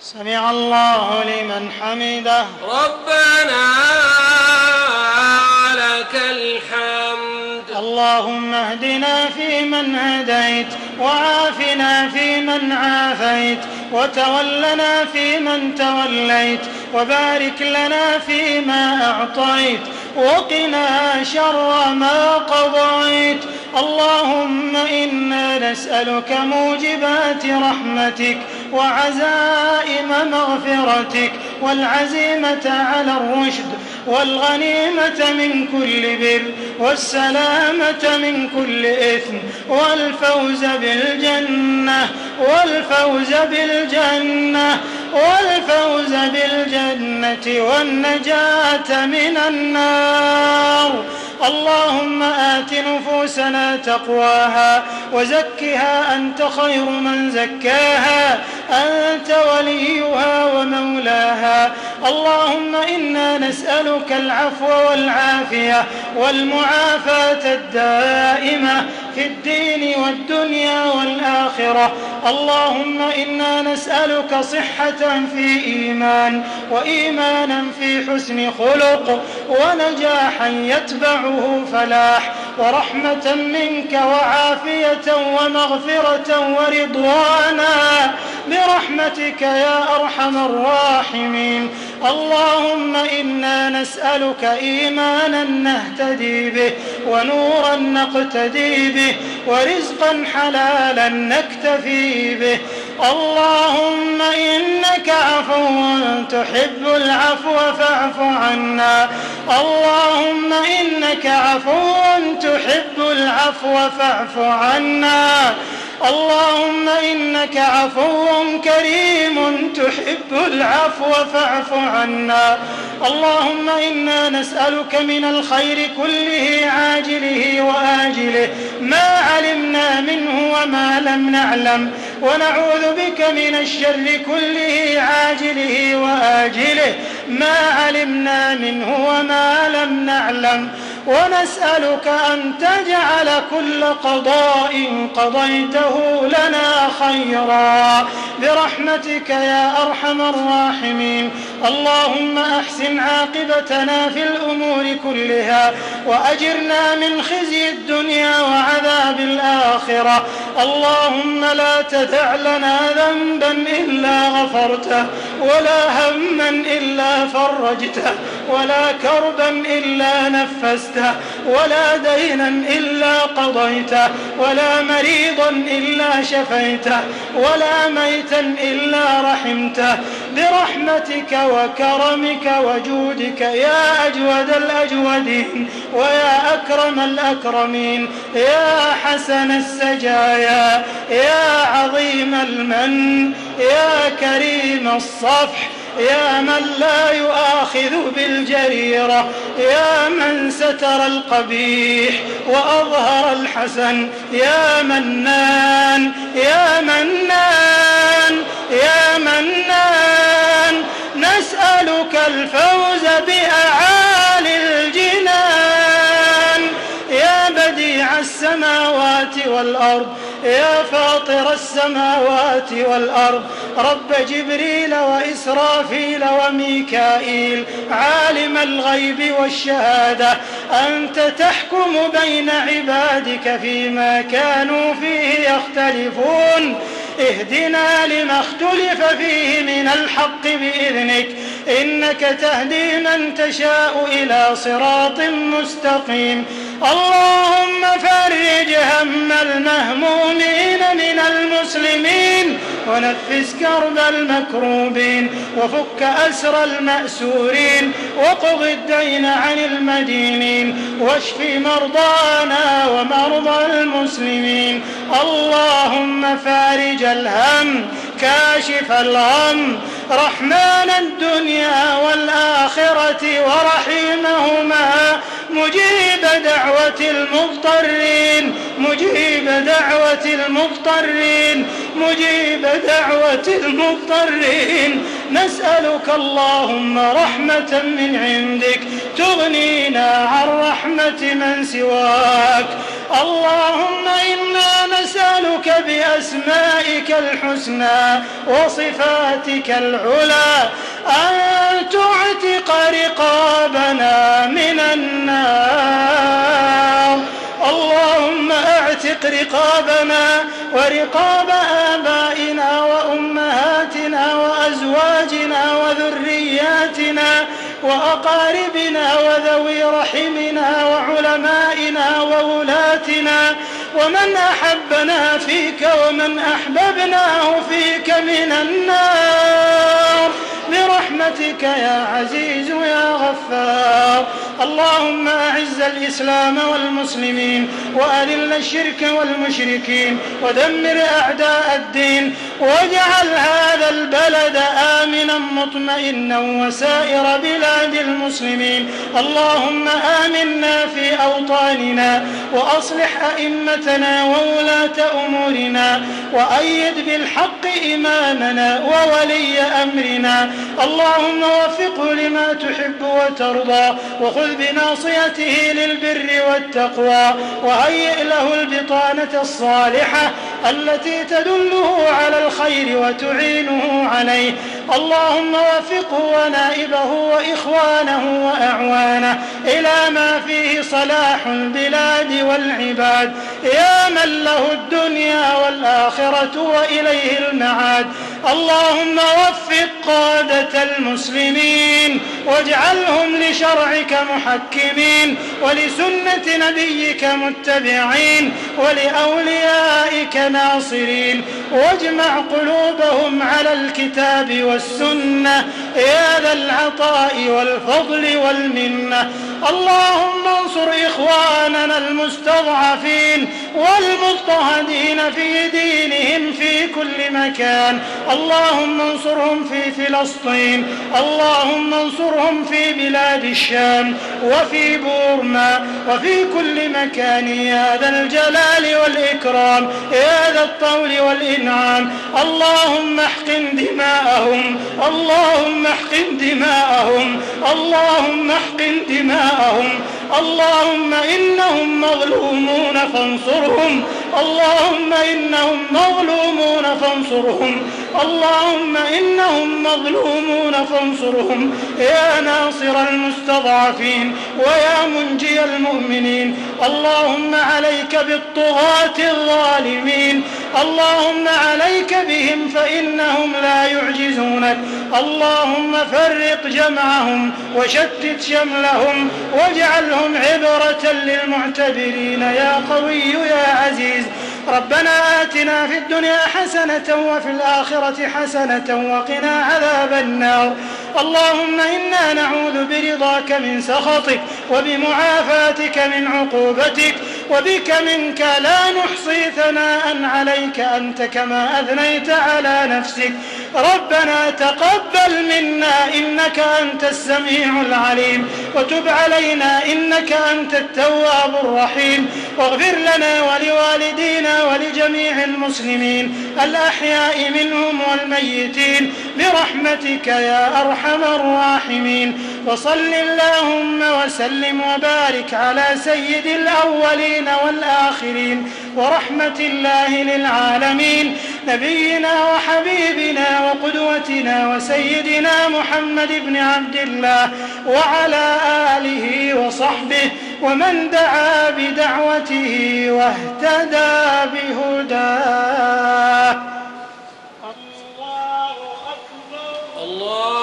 سمع الله لمن حمده. ربنا لك الحمد. اللهم اهدنا فيمن هديت، وعافنا فيمن عافيت، وتولنا فيمن توليت، وبارك لنا فيما أعطيت، وقنا شر ما قضيت. اللهم إنا نسألك موجبات رحمتك وعزائم مغفرتك والعزيمة على الرشد والغنيمة من كل بر والسلامة من كل إثم والفوز بالجنة والنجاة من النار. اللهم آت نفوسنا تقواها وزكها أنت خير من زكاها، أنت وليها ومولاها. اللهم إنا نسألك العفو والعافية والمعافاة الدائمة في الدين والدنيا والآخرة. اللهم إنا نسألك صحة في إيمان، وإيمانا في حسن خلق، ونجاحا يتبعه فلاح، ورحمة منك وعافية ومغفرة ورضوانا برحمتك يا أرحم الراحمين. اللهم إنا نسألك إيمانا نهتدي به، ونورا نقتدي به، ورزقا حلالا نكتفي به. اللهم إنك عفو تحب العفو فاعف عنا. اللهم إنك عفو تحب العفو فاعف عنا. اللهم إنك عفو كريم تحب العفو فاعف عنا. اللهم إنا نسألك من الخير كله عاجله وآجله ما علمنا منه وما لم نعلم، ونعوذ بك من الشر كله عاجله وآجله ما علمنا منه وما لم نعلم، ونسألك أن تجعل كل قضاء قضيته لنا خيرا برحمتك يا أرحم الراحمين. اللهم أحسن عاقبتنا في الأمور كلها، وأجرنا من خزي الدنيا وعذاب الآخرة. اللهم لا تدع لنا ذنبا إلا غفرته، ولا هما إلا فرجته، ولا كربا إلا نفسته، ولا دينا إلا قضيته، ولا مريضا إلا شفيته، ولا ميتا إلا رحمته برحمتك وكرمك وجودك يا أجود الأجودين، ويا أكرم الأكرمين، يا حسن السجايا، يا عظيم المن، يا كريم الصفح، يا من لا يؤاخذ بالجريرة، يا من ستر القبيح وأظهر الحسن، يا منان يا منان يا منان. نسألك الفوز بأعالي الجنان، يا بديع السماوات والأرض، يا فاطر السماوات والأرض، رب جبريل وإسرافيل وميكائيل، عالم الغيب والشهادة، أنت تحكم بين عبادك فيما كانوا فيه يختلفون. اهدنا لما اختلف فيه من الحق بإذنك، إنك تهدي من تشاء إلى صراط مستقيم. اللهم فرج هم المهمومين من المسلمين، ونفس كرب المكروبين، وفك أسر المأسورين، وقض الدين عن المدينين، واشف مرضانا ومرضى المسلمين. اللهم فارج الهم، كاشف الغم، رحمن الدنيا والآخرة ورحيمهما، مجيب دعوة المضطرين، مجيب دعوة المضطرين، مجيب دعوة المضطرين. نسألك اللهم رحمة من عندك تغنينا عن رحمة من سواك. اللهم إنا نسألك بأسمائك الحسنى وصفاتك العلى أن تعتق رقابنا من النار. اللهم اعتق رقابنا ورقاب آبائنا وأمهاتنا وأزواجنا وذرياتنا وأقاربنا وذوي رحمنا وعلمائنا وولاتنا ومن أحبنا فيك ومن أحببناه فيك من النار برحمتك يا عزيز يا غفار. اللهم أعز الإسلام والمسلمين وأذل الشرك والمشركين ودمر أعداء الدين واجعل هذا البلد آمنا مطمئنا وسائر بلاد المسلمين. اللهم آمنا في أوطاننا وأصلح أئمتنا وولاة أمورنا وأيد بالحق إمامنا وولي أمرنا. اللهم وفقه لما تحب وترضى وخذ بناصيته للبر والتقوى وهيئ له البطانة الصالحة التي تدله على الخير وتعينه عليه. اللهم وفقه ونائبه وإخوانه وأعوانه إلى ما فيه صلاح البلاد والعباد يا من له الدنيا والآخرة وإليه المعاد. اللهم وفق قادة المسلمين واجعلهم لشرعك محكمين ولسنة نبيك متبعين ولأوليائك ناصرين واجمع قلوبهم على الكتاب والسنة يا ذا العطاء والفضل والمنة. اللهم انصر إخواننا المستضعفين والمضطهدين في دينهم في كل مكان. اللهم انصرهم في فلسطين. اللهم انصرهم في بلاد الشام وفي بورما وفي كل مكان يا ذا الجلال والإكرام يا ذا الطول والإنعام. اللهم احقن دماءهم. اللهم احقن دماءهم. اللهم احقن دماءهم. اللهم إنهم مظلومون فانصرهم. اللهم إنهم مظلومون فانصرهم. اللهم إنهم مظلومون فانصرهم يا ناصر المستضعفين ويا منجي المؤمنين. اللهم عليك بالطغاة الظالمين. اللهم عليك بهم فإنهم لا يعجزونك. اللهم فرق جمعهم وشتت شملهم واجعلهم عبرة للمعتبرين يا قوي يا عزيز. ربنا آتنا في الدنيا حسنة وفي الآخرة حسنة وقنا عذاب النار. اللهم إنا نعوذ برضاك من سخطك وبمعافاتك من عقوبتك وبك منك لا نحصي ثناء عليك أنت كما أثنيت على نفسك. ربنا تقبل منا إنك أنت السميع العليم وتب علينا إنك أنت التواب الرحيم واغفر لنا ولوالدينا ولجميع المسلمين الأحياء منهم والميتين برحمتك يا أرحم الراحمين. وصل اللهم وسلم وبارك على سيد الأولين والآخرين ورحمة الله للعالمين نبينا وحبيبنا وقدوتنا وسيدنا محمد بن عبد الله وعلى آله وصحبه ومن دعا بدعوته واهتدى بهداه. الله أكبر. الله